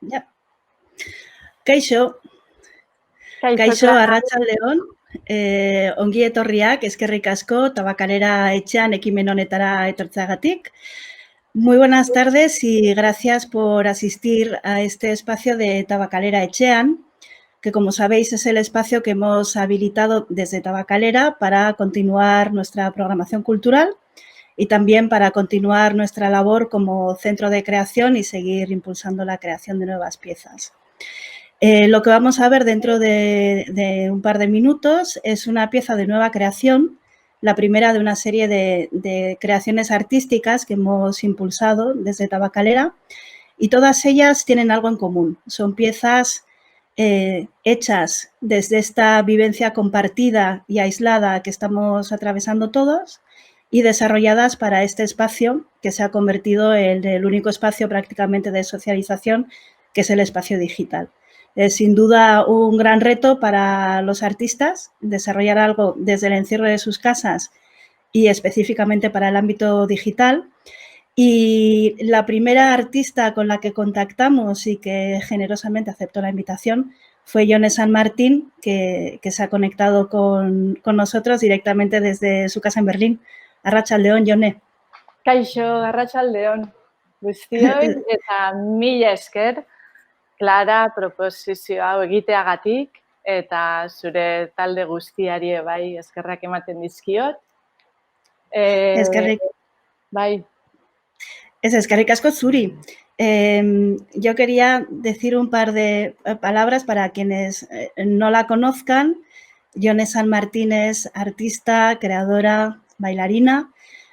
Ja. Kaixo, Kaixo, Kaixo Clara. Arratsaldeon, ongi etorriak, eskerrik asko, Tabakalera etxean ekimen honetara etortzeagatik. Muy buenas tardes y gracias por asistir a este espacio de Tabacalera Etxean, que como sabéis es el espacio que hemos habilitado desde Tabacalera para continuar nuestra programación cultural y también para continuar nuestra labor como centro de creación y seguir impulsando la creación de nuevas piezas. Lo que vamos a ver dentro de un par de minutos es una pieza de nueva creación, la primera de una serie de creaciones artísticas que hemos impulsado desde Tabacalera, y todas ellas tienen algo en común. Son piezas hechas desde esta vivencia compartida y aislada que estamos atravesando todos y desarrolladas para este espacio que se ha convertido en el único espacio prácticamente de socialización, que es el espacio digital. Es sin duda un gran reto para los artistas desarrollar algo desde el encierro de sus casas y específicamente para el ámbito digital. Y la primera artista con la que contactamos y que generosamente aceptó la invitación fue Yone San Martín, que se ha conectado con nosotros directamente desde su casa en Berlín. Arratsaldeon, Yone. Kaixo, Arratsaldeon. Guztioi eta mila esker, Clara, proposizio hau egiteagatik eta zure talde guztiari bai eskerrak ematen dizkiot. Eskerrik. Bai. Eskerrik asko zuri. Yo quería decir un par de palabras para quienes no la conozcan. Yone San Martín es artista, creadora, bailarina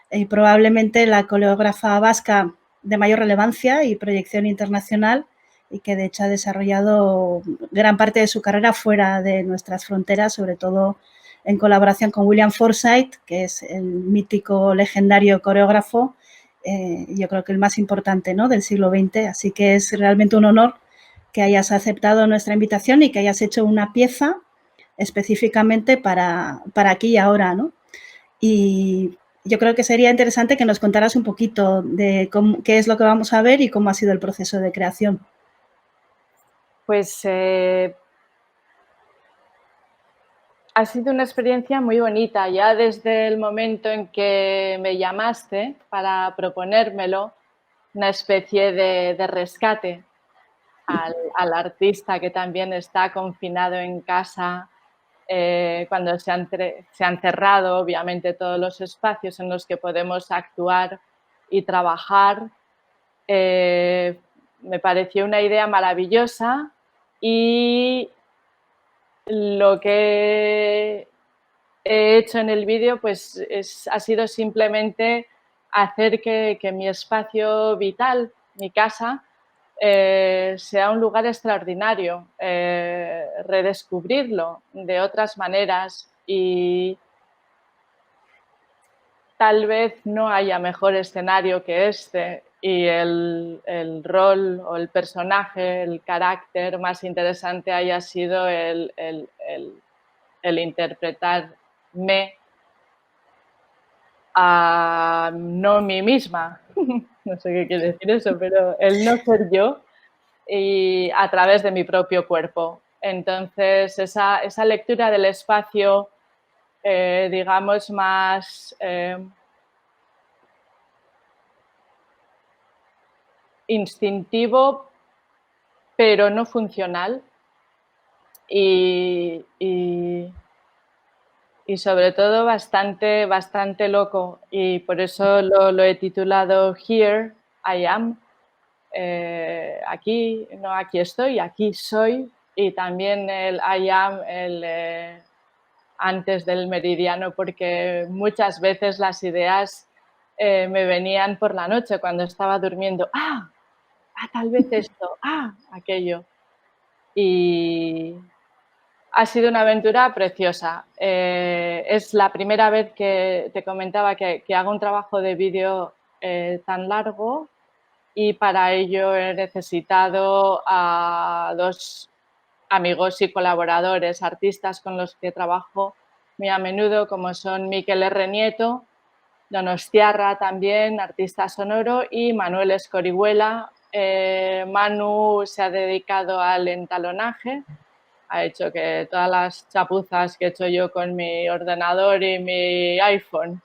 y probablemente la coreógrafa vasca de mayor relevancia y proyección internacional, y que de hecho ha desarrollado gran parte de su carrera fuera de nuestras fronteras, sobre todo en colaboración con William Forsythe, que es el mítico, legendario coreógrafo, yo creo que el más importante, ¿no?, del siglo XX. Así que es realmente un honor que hayas aceptado nuestra invitación y que hayas hecho una pieza específicamente para aquí y ahora, ¿no? Y yo creo que sería interesante que nos contaras un poquito de qué es lo que vamos a ver y cómo ha sido el proceso de creación. Pues ha sido una experiencia muy bonita. Ya desde el momento en que me llamaste para proponérmelo, una especie de rescate al artista que también está confinado en casa, cuando se han cerrado, obviamente, todos los espacios en los que podemos actuar y trabajar. Me pareció una idea maravillosa y lo que he hecho en el vídeo pues ha sido simplemente hacer que mi espacio vital, mi casa, sea un lugar extraordinario, redescubrirlo de otras maneras, y tal vez no haya mejor escenario que este, y el rol o el personaje, el carácter más interesante haya sido el interpretarme a no mí misma. No sé qué quiere decir eso, pero el no ser yo y a través de mi propio cuerpo. Entonces, esa lectura del espacio, digamos, más instintivo, pero no funcional, y sobre todo bastante loco, y por eso lo he titulado Here I Am. Aquí, no aquí estoy, aquí soy, y también el I am, antes del meridiano, porque muchas veces las ideas me venían por la noche cuando estaba durmiendo. Tal vez esto, aquello. Y ha sido una aventura preciosa. Es la primera vez que te comentaba que hago un trabajo de vídeo tan largo, y para ello he necesitado a dos amigos y colaboradores, artistas con los que trabajo muy a menudo, como son Mikel R. Nieto, Donostiarra también, artista sonoro, y Manuel Escorihuela, Manu se ha dedicado al entalonaje, ha hecho que todas las chapuzas que he hecho yo con mi ordenador y mi iPhone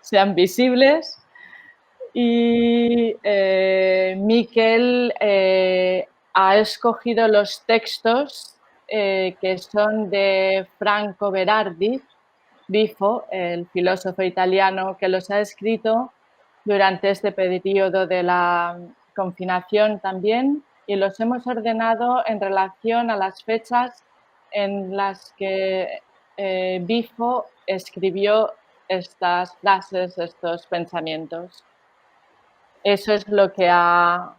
sean visibles. Y Miquel ha escogido los textos que son de Franco Berardi, Bifo, el filósofo italiano, que los ha escrito durante este periodo de la confinación también, y los hemos ordenado en relación a las fechas en las que Bifo escribió estas frases, estos pensamientos. Eso es lo que ha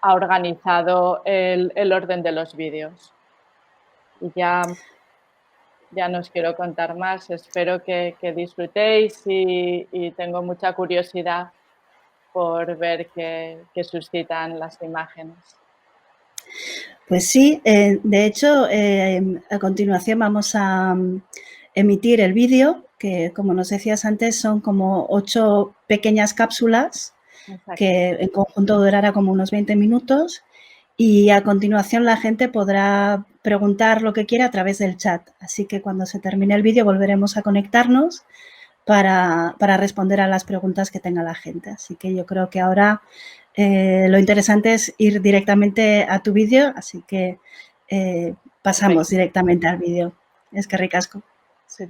organizado el orden de los vídeos. Y ya no os quiero contar más, espero que disfrutéis y tengo mucha curiosidad por ver qué suscitan las imágenes. Pues sí, de hecho, a continuación vamos a emitir el vídeo, que como nos decías antes son como 8 pequeñas cápsulas. Exacto. Que en conjunto durará como unos 20 minutos y a continuación la gente podrá preguntar lo que quiera a través del chat. Así que cuando se termine el vídeo volveremos a conectarnos para responder a las preguntas que tenga la gente. Así que yo creo que ahora lo interesante es ir directamente a tu vídeo, así que pasamos directamente al vídeo. Es que ricasco. Sí.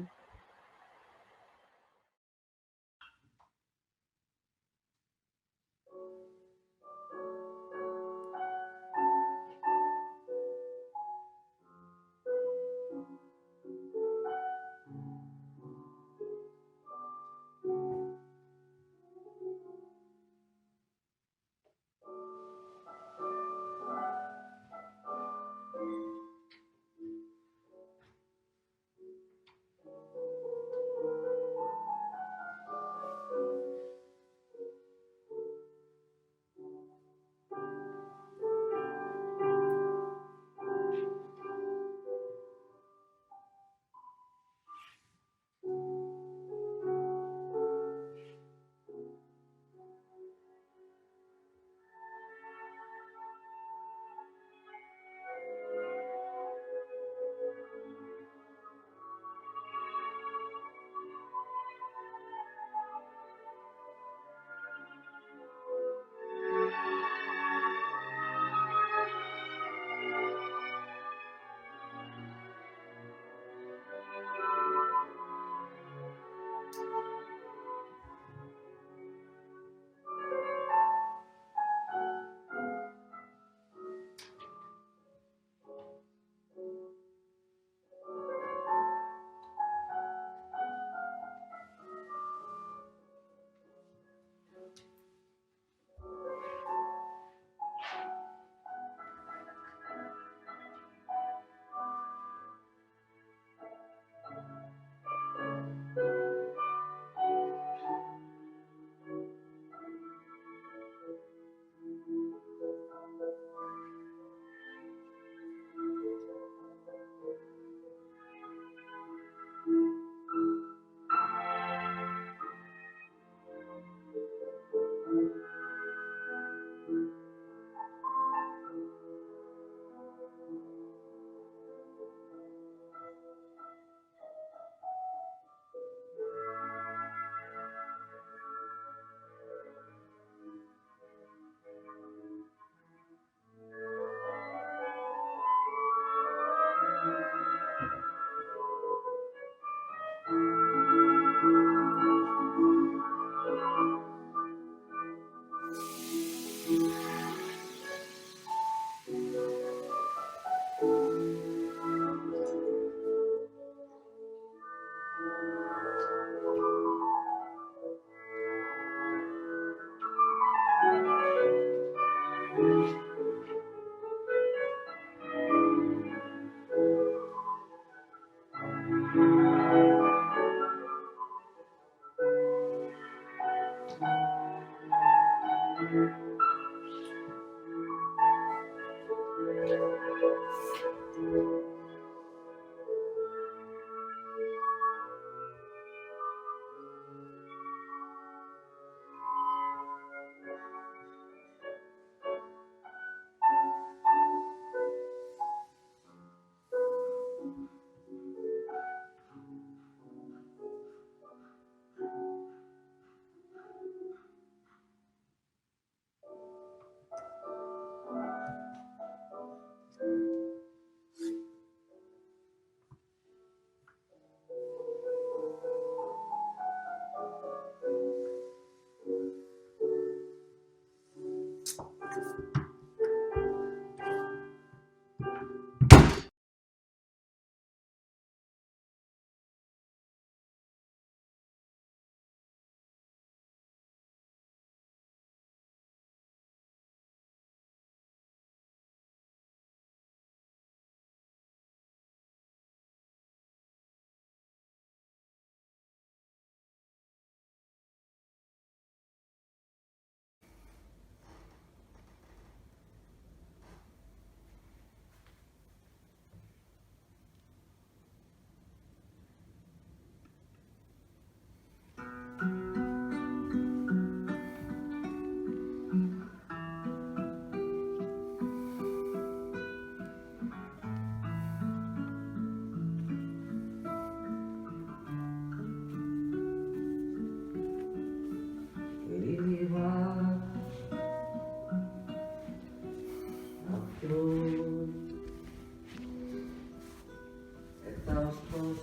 Da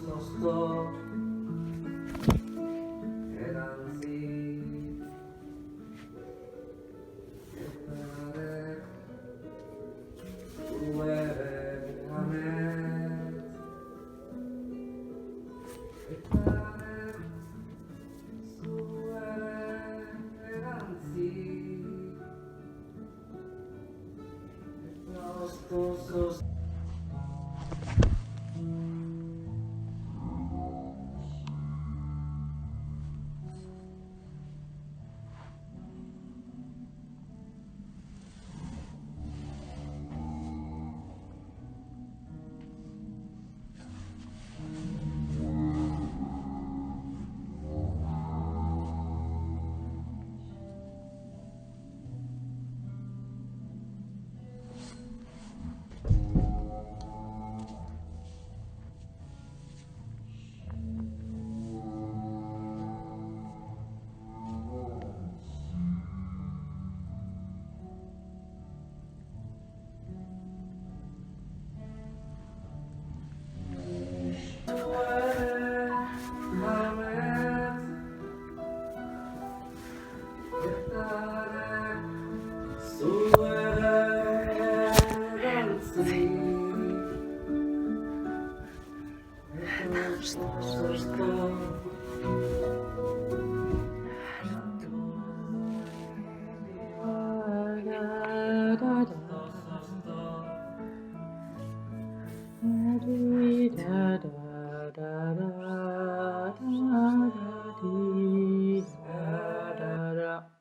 da da da da da da.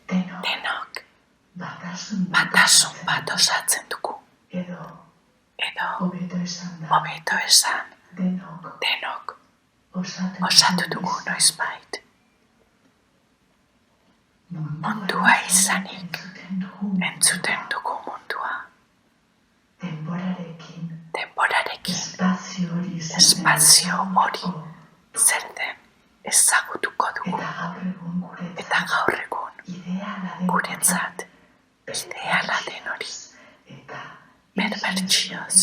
Denok batasun bat osatzen dugu. Edo, hobeto esan, denok osatu dugu noizbait. Mundua izanik, entzuten dugu mundua. Denborarekin, espazio hori zer den ezagutuko dugu. Eta gaur egun, guretzat, ideala den hori. Berbertsioz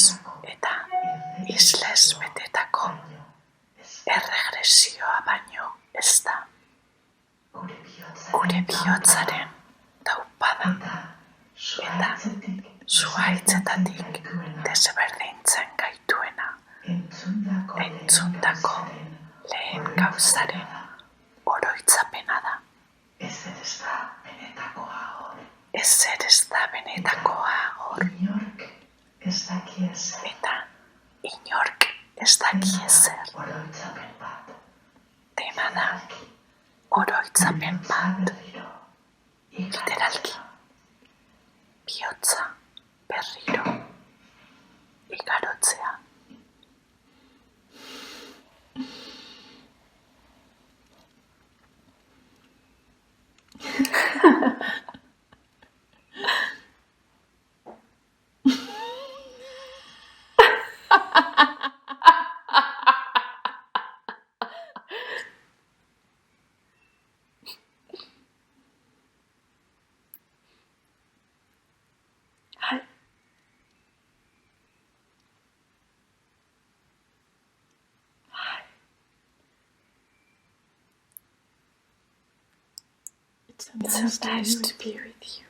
eta islez betetako erregresioa baino ez da. Gure bihotzaren taupada eta zuhaitzetatik desberdintzen gaituena entzundako lehen gauzaren oroitzapena da. Ezer ez da benetakoa hor. Eta inork ez daki ezer. Dena da oroitzapen bat. Literalki. Bihotza berriro igarotzea. It's so nice to be with you.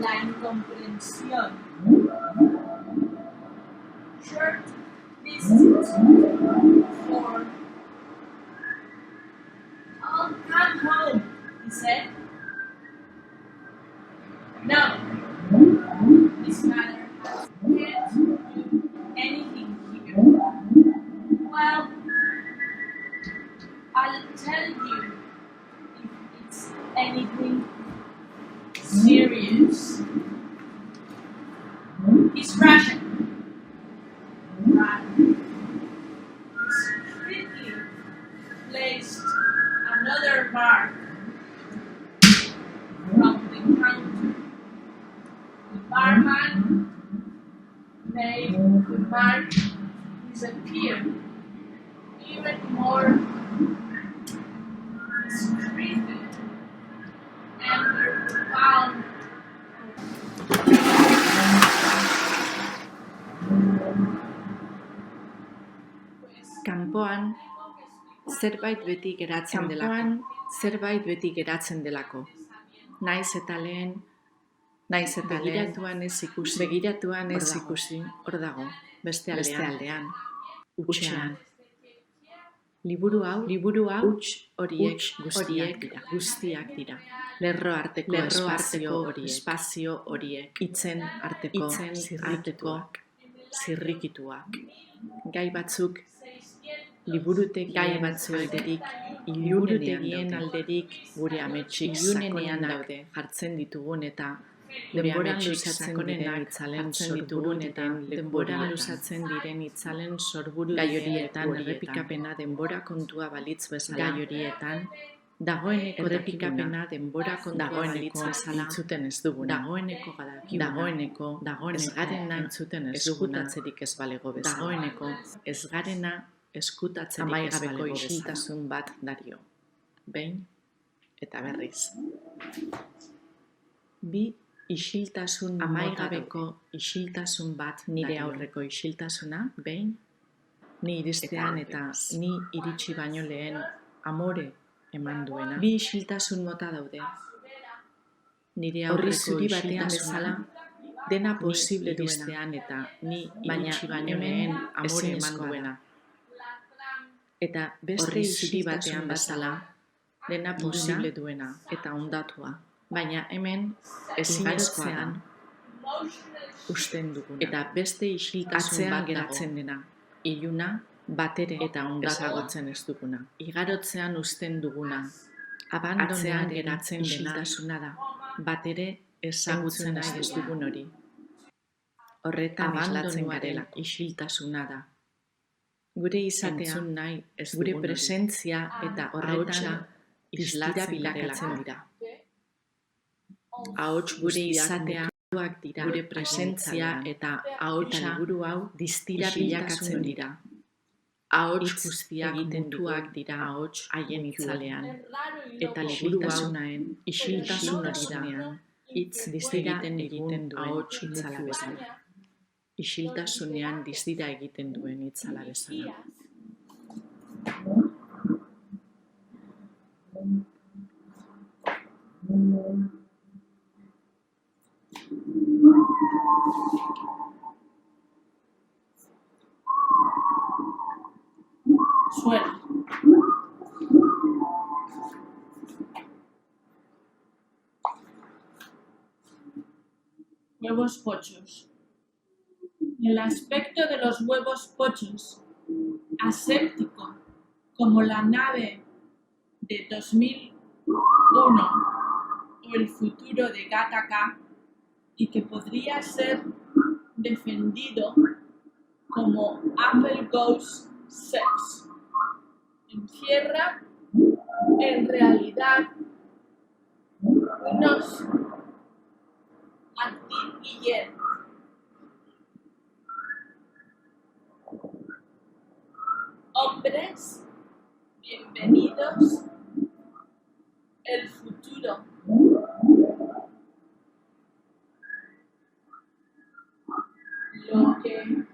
La incomprensión. Short visit for "Oh, come home," he said. "No, Miss Mother can't do anything here." "Well, I'll tell you if it's anything serious. He's Russian." Right. Discreetly placed another mark from the counter. The barman made the mark disappear even more discreetly under the palm. Kanpoan zerbait beti geratzen delako. Naiz eta lehen begiratuan ez ikusi, hor dago, beste aldean, hutsean. Liburu hau huts horiek guztiak dira. Lerro arteko espazio horiek, hitzen arteko zirrikituak. Gai batzuk liburutegien alderik gure ametsik sakonean daude jartzen ditugun eta denboran luzatzen diren itzalen sorburu gai horietan errepikapena denbora kontua balitz bezala gai horietan dagoeneko entzuten ez duguna dagoeneko ez garena entzuten ez duguna eskutatzerik ez balego bezala dagoeneko ez garena eskutatzen amaigabeko isiltasun bat dario. Behin eta berriz. Bi isiltasun amaigabeko isiltasun bat nire aurreko isiltasuna, behin, ni iristean eta ni iritsi baino lehen amore eman duena. Bi isiltasun mota daude. Nire aurreko isiltasuna dena posible duena eta ni iritsi baino lehen amore eman duena. Eta beste isuri batean bezala, dena posible duena eta ondatua. Baina hemen ezinezkoa da usten duguna. Eta beste isiltasun bat geratzen dena. iluna, batere eta ondagoa ezagutzen ez duguna. Igarotzean uzten duguna, atzean geratzen isiltasuna da, batere ezagutzen nahi ez dugun hori. Horretan islatzen garela, isiltasuna da. Gure izatea, nahi ez gure presentzia eta horretara islatzen bilakatzen dira. Ahots gure izatea dira, gure presentzia eta ahotsa liburu hau distira bilakatzen dira. Ahots guztiak mutuak dira ahots haien itzalean. Eta isiltasunaen, isiltasun hori da, hitz distira egiten duen ahots itzala bezala. Isiltasunean distira egiten duen itzala bezala. Suena. Huevos pochos. El aspecto de los huevos pochos, aséptico como la nave de 2001 o el futuro de Gattaca, y que podría ser defendido como Apple Goes Sex, encierra en realidad unos anti-Guillen. Hombres, bienvenidos el futuro. Lo que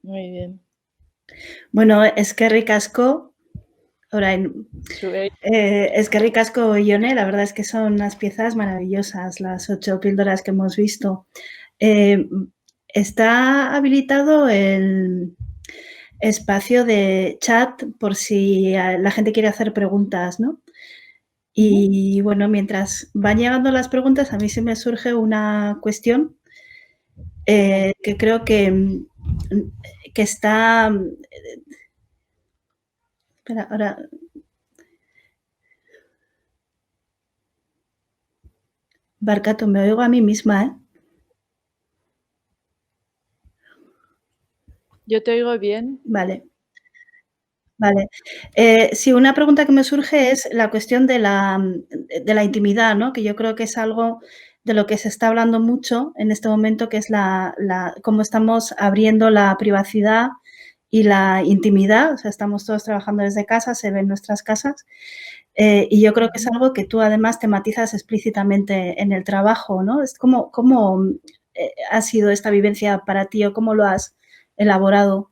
Muy bien. Bueno, eskerrik asko, orain, eskerrik asko, Ione, la verdad es que son unas piezas maravillosas, las 8 píldoras que hemos visto. Está habilitado el espacio de chat por si la gente quiere hacer preguntas, ¿no? Y bueno, mientras van llegando las preguntas, a mí se me surge una cuestión que creo que está... Espera, ahora... Barcato, me oigo a mí misma, ¿eh? Yo te oigo bien. Vale. Vale. Sí, una pregunta que me surge es la cuestión de la intimidad, ¿no? Que yo creo que es algo de lo que se está hablando mucho en este momento, que es cómo estamos abriendo la privacidad y la intimidad. O sea, estamos todos trabajando desde casa, se ven nuestras casas. Y yo creo que es algo que tú además tematizas explícitamente en el trabajo, ¿no? ¿Cómo ha sido esta vivencia para ti o cómo lo has elaborado?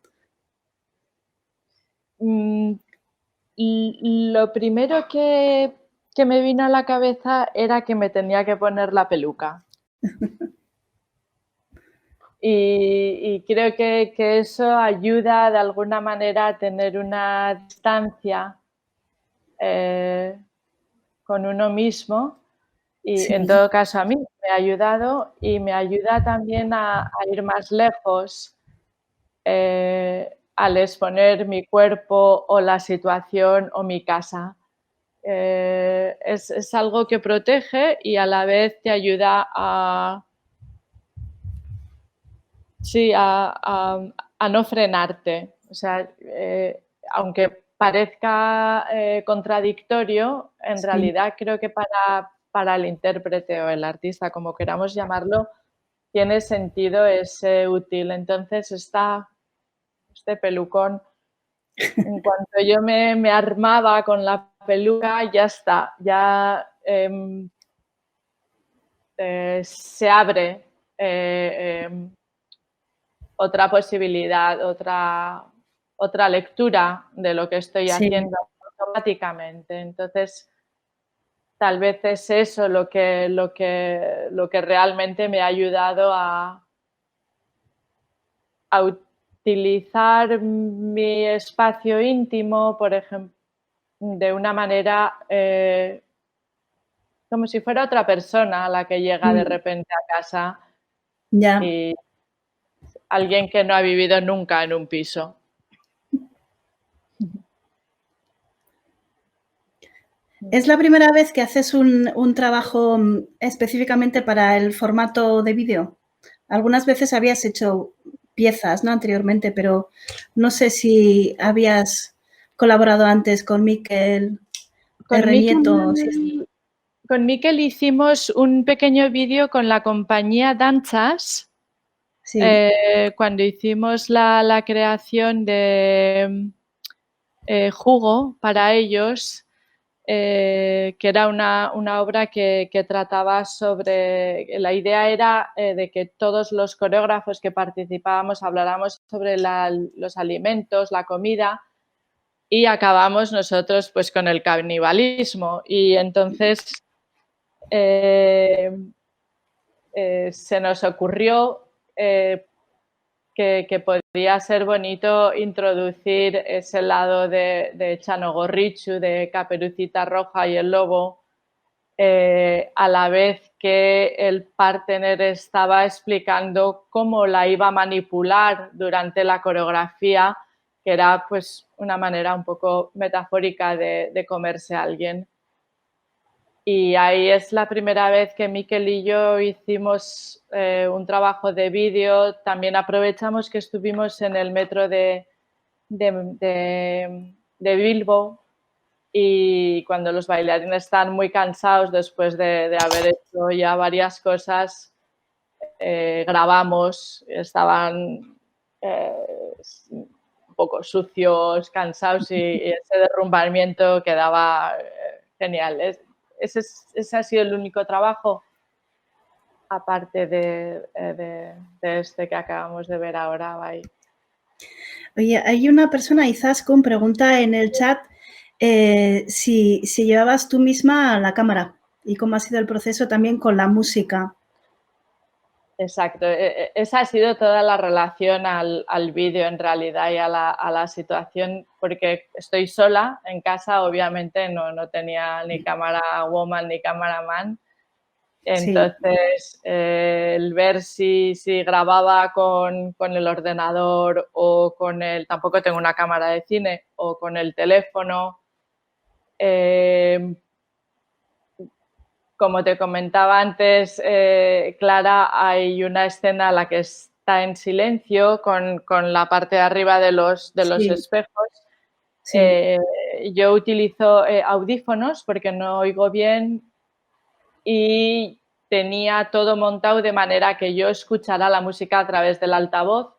Lo primero que me vino a la cabeza era que me tenía que poner la peluca. Y creo que eso ayuda de alguna manera a tener una distancia con uno mismo y Sí. en todo caso a mí me ha ayudado y me ayuda también a ir más lejos al exponer mi cuerpo o la situación o mi casa. Es algo que protege y a la vez te ayuda a no frenarte. O sea, aunque parezca contradictorio, en Sí. realidad creo que para el intérprete o el artista, como queramos llamarlo, tiene sentido, es útil. Entonces, este pelucón, en cuanto yo me armaba con la peluca, ya está, ya se abre otra posibilidad, otra lectura de lo que estoy Sí. haciendo automáticamente. Entonces, tal vez es eso lo que realmente me ha ayudado a utilizar mi espacio íntimo, por ejemplo, de una manera como si fuera otra persona la que llega de repente a casa Ya. y alguien que no ha vivido nunca en un piso. ¿Es la primera vez que haces un trabajo específicamente para el formato de vídeo? Algunas veces habías hecho piezas, ¿no? Anteriormente, pero no sé si habías colaborado antes con Miquel Renieto. Con Miquel hicimos un pequeño vídeo con la compañía Danzas, Sí. cuando hicimos la creación de Jugo para ellos, que era una obra que trataba sobre... La idea era de que todos los coreógrafos que participábamos habláramos sobre los alimentos, la comida, y acabamos nosotros pues con el canibalismo. Y entonces se nos ocurrió que podría ser bonito introducir ese lado de Chanogorrichu, de Caperucita Roja y el Lobo, a la vez que el partner estaba explicando cómo la iba a manipular durante la coreografía, que era pues una manera un poco metafórica de comerse a alguien. Y ahí es la primera vez que Miquel y yo hicimos un trabajo de vídeo. También aprovechamos que estuvimos en el metro de Bilbo y cuando los bailarines están muy cansados después de haber hecho ya varias cosas, grabamos, estaban un poco sucios, cansados y ese derrumbamiento quedaba genial. Ese ha sido el único trabajo, aparte de este que acabamos de ver ahora. Bye. Oye, hay una persona, Izaskun, pregunta en el chat si llevabas tú misma la cámara y cómo ha sido el proceso también con la música. Exacto, esa ha sido toda la relación al vídeo en realidad y a la situación, porque estoy sola en casa, obviamente no tenía ni cámara woman ni cameraman, Sí, entonces el ver si grababa con el ordenador o tampoco tengo una cámara de cine, o con el teléfono. Como te comentaba antes, Clara, hay una escena en la que está en silencio con la parte de arriba de los sí, espejos. sí, Yo utilizo audífonos porque no oigo bien y tenía todo montado de manera que yo escuchara la música a través del altavoz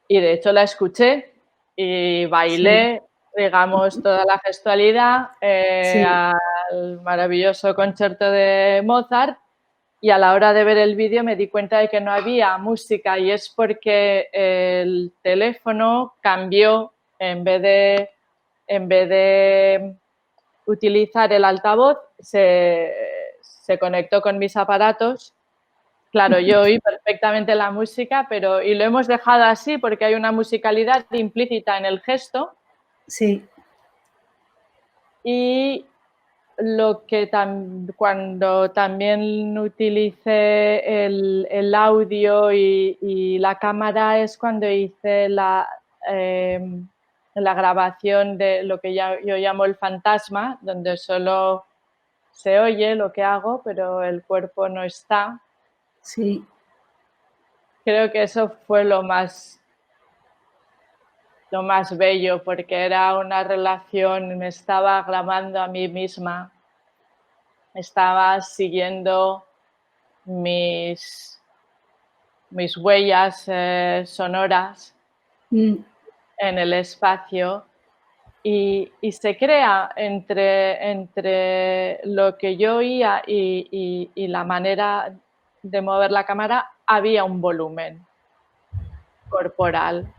y de hecho la escuché y sí, bailé, digamos, toda la gestualidad sí, al maravilloso concierto de Mozart. Y a la hora de ver el vídeo me di cuenta de que no había música y es porque el teléfono cambió, en vez de utilizar el altavoz, se conectó con mis aparatos. Claro, yo oí perfectamente la música, y lo hemos dejado así porque hay una musicalidad implícita en el gesto. sí, Y lo que cuando también utilicé el audio y la cámara es cuando hice la grabación de lo que yo llamo el fantasma, donde solo se oye lo que hago, pero el cuerpo no está. sí, Creo que eso fue lo más bello, porque era una relación, me estaba grabando a mí misma, estaba siguiendo mis huellas sonoras en el espacio y se crea entre lo que yo oía y la manera de mover la cámara, había un volumen corporal.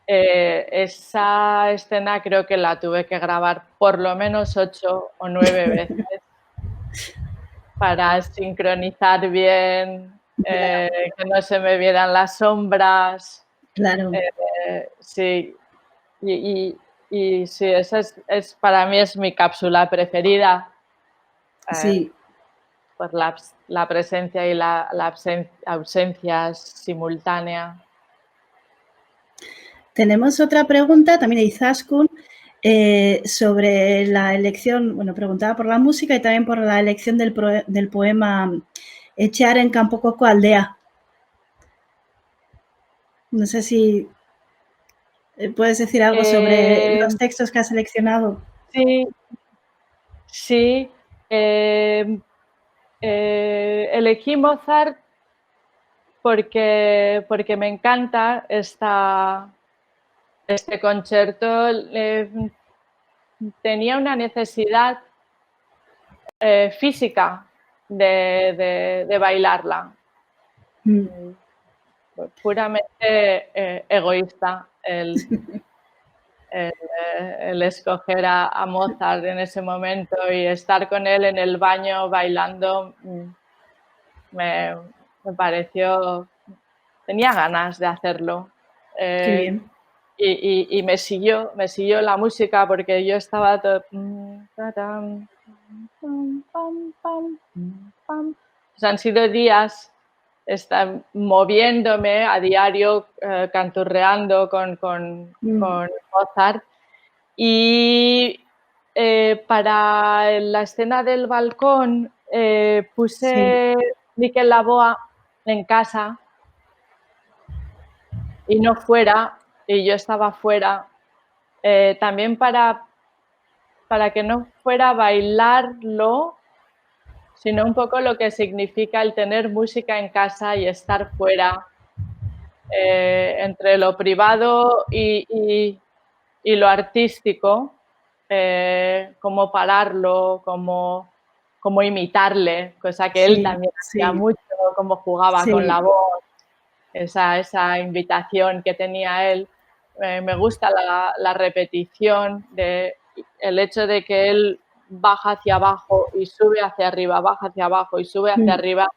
Esa escena creo que la tuve que grabar por lo menos 8 o 9 veces para sincronizar bien, que no se me vieran las sombras. claro, Sí, y sí, esa para mí es mi cápsula preferida, eh, sí. por la presencia y la ausencia simultánea. Tenemos otra pregunta también de Izaskun sobre la elección, bueno, preguntaba por la música y también por la elección del poema Etxearen Kanpokoko Aldea. No sé si puedes decir algo sobre Eh, los textos que has seleccionado. sí, sí, elegí Mozart porque me encanta este concierto. Tenía una necesidad física de bailarla, Mm, puramente egoísta el escoger a Mozart en ese momento y estar con él en el baño bailando. Me, me pareció, tenía ganas de hacerlo. qué Eh, bien. y me siguió la música porque yo estaba todo... Pues han sido días moviéndome a diario, canturreando Mm, con Mozart. Y para la escena del balcón sí, puse Miquel Laboa en casa y no fuera, y yo estaba fuera, también para que no fuera a bailarlo, sino un poco lo que significa el tener música en casa y estar fuera, entre lo privado y lo artístico, cómo pararlo, cómo imitarle, cosa que él sí, también hacía sí, mucho, cómo jugaba con la sí, voz. esa invitación que tenía él. Me gusta la repetición, el hecho de que él baja hacia abajo y sube hacia arriba, baja hacia abajo y sube hacia arriba,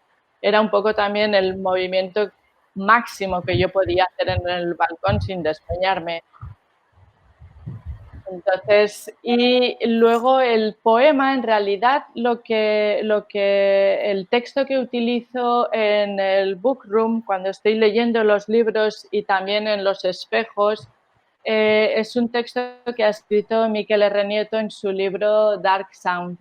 era un poco también el movimiento máximo que yo podía hacer en el balcón sin despeñarme. Entonces, y luego el poema, en realidad, el texto que utilizo en el book room, cuando estoy leyendo los libros y también en los espejos, es un texto que ha escrito Miquel R. Nieto en su libro Dark Sound.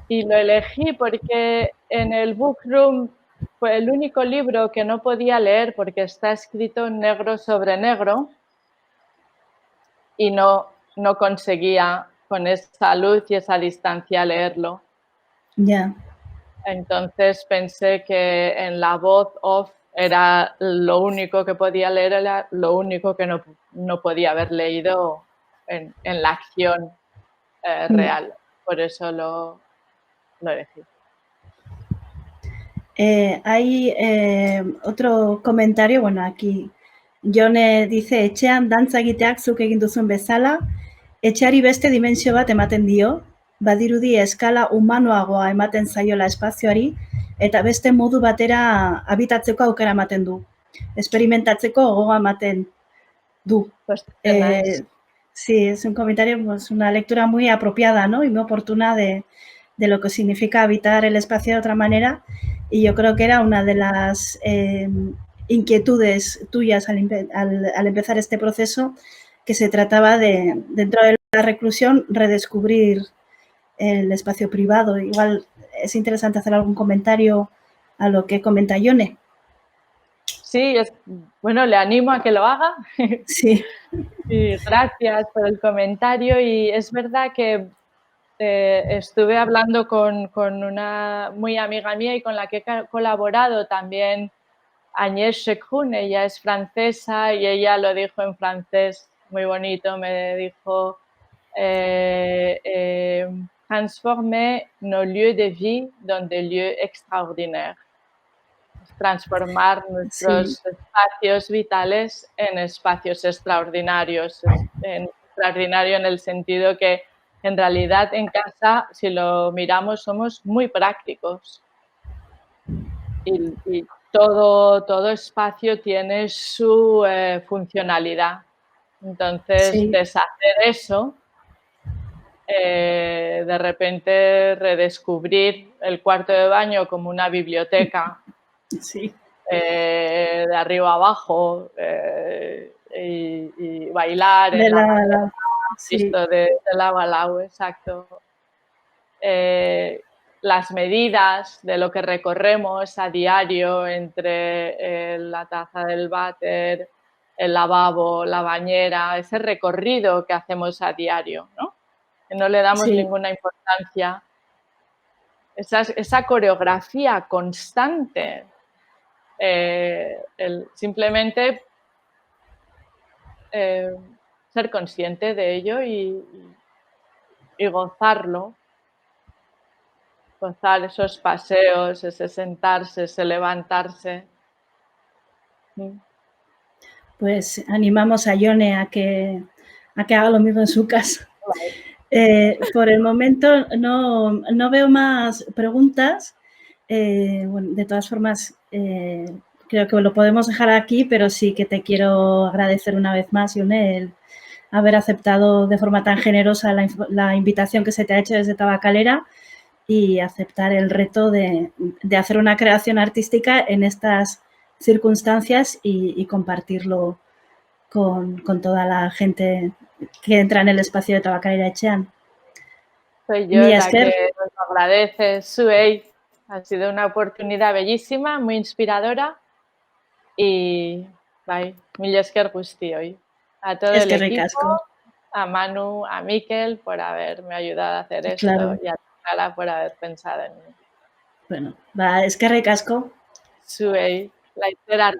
Y lo elegí porque en el book room fue el único libro que no podía leer porque está escrito negro sobre negro y no conseguía con esa luz y esa distancia leerlo. Ya. Entonces pensé que en la voz off era lo único que podía leer, era lo único que no podía haber leído en la acción real. Por eso lo elegí. Hay otro comentario, bueno, aquí Jone dice, etxean dantza egiteak zuk egin duzun bezala, etxeari beste dimentsio bat ematen dio, badirudi eskala humanoagoa ematen zaiola espazioari, eta beste modu batera habitatzeko aukera ematen du. Experimentatzeko gogoa ematen du. Pues, sí, es un comentario, pues una lectura muy apropiada, ¿no? Y muy oportuna de lo que significa habitar el espacio de otra manera. Y yo creo que era una de las inquietudes tuyas al empezar este proceso, que se trataba de, dentro de la reclusión, redescubrir el espacio privado. Igual es interesante hacer algún comentario a lo que comenta Yone. Sí, bueno, le animo a que lo haga. Sí. Y gracias por el comentario. Y es verdad que estuve hablando con una muy amiga mía y con la que he colaborado también, Agnès Chekroun. Ella es francesa y ella lo dijo en francés muy bonito. Me dijo, transformer nos lieux de vie dans des lieux extraordinaires. Transformar nuestros espacios vitales en espacios extraordinarios. Extraordinario en el sentido que en realidad en casa, si lo miramos, somos muy prácticos. Y todo espacio tiene su funcionalidad. Entonces, deshacer eso, de repente redescubrir el cuarto de baño como una biblioteca, sí. De arriba abajo, y bailar de en sí. de lado a lado, exacto. Las medidas de lo que recorremos a diario entre la taza del váter, el lavabo, la bañera, ese recorrido que hacemos a diario, ¿no? Que no le damos ninguna importancia. Esa coreografía constante. Simplemente ser consciente de ello y gozarlo, gozar esos paseos, ese sentarse, ese levantarse. Pues animamos a Yone a que haga lo mismo en su casa. Por el momento no veo más preguntas. Bueno, de todas formas, creo que lo podemos dejar aquí, pero sí que te quiero agradecer una vez más, Yone, el haber aceptado de forma tan generosa la invitación que se te ha hecho desde Tabacalera y aceptar el reto de hacer una creación artística en estas circunstancias y compartirlo con toda la gente que entra en el espacio de Tabacalera Etxean. Soy yo la que nos agradece, Suey. Ha sido una oportunidad bellísima, muy inspiradora y mil esker guzti hoy. A todo el equipo, a Manu, a Miquel por haberme ayudado a hacer esto y a Clara por haber pensado en mí. Bueno, eskerrik asko. Zuei, laster arte.